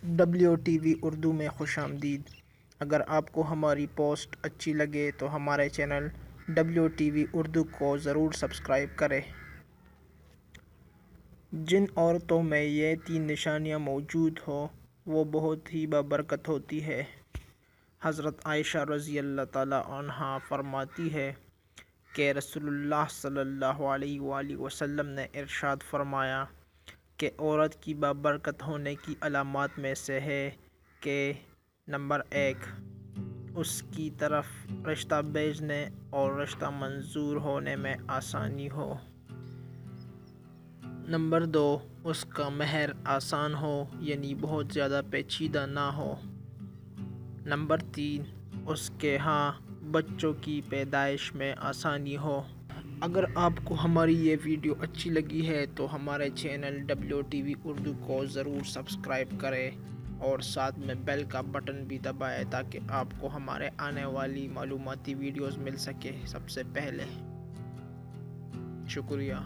WTV Urdu میں خوش آمدید۔ اگر آپ کو ہماری پوسٹ اچھی لگے تو ہمارے چینل WTV اردو کو ضرور سبسکرائب کریں۔ جن عورتوں میں یہ 3 نشانیاں موجود ہوں وہ بہت ہی بابرکت ہوتی ہے۔ حضرت عائشہ رضی اللہ تعالیٰ عنہا فرماتی ہے کہ رسول اللہ صلی اللہ علیہ وآلہ وسلم نے ارشاد فرمایا کہ عورت کی بابرکت ہونے کی علامات میں سے ہے کہ نمبر 1 اس کی طرف رشتہ بھیجنے اور رشتہ منظور ہونے میں آسانی ہو۔ نمبر 2 اس کا مہر آسان ہو یعنی بہت زیادہ پیچیدہ نہ ہو۔ نمبر 3 اس کے ہاں بچوں کی پیدائش میں آسانی ہو۔ اگر آپ کو ہماری یہ ویڈیو اچھی لگی ہے تو ہمارے چینل WTV اردو کو ضرور سبسکرائب کریں اور ساتھ میں بیل کا بٹن بھی دبائیں تاکہ آپ کو ہمارے آنے والی معلوماتی ویڈیوز مل سکے سب سے پہلے۔ شکریہ۔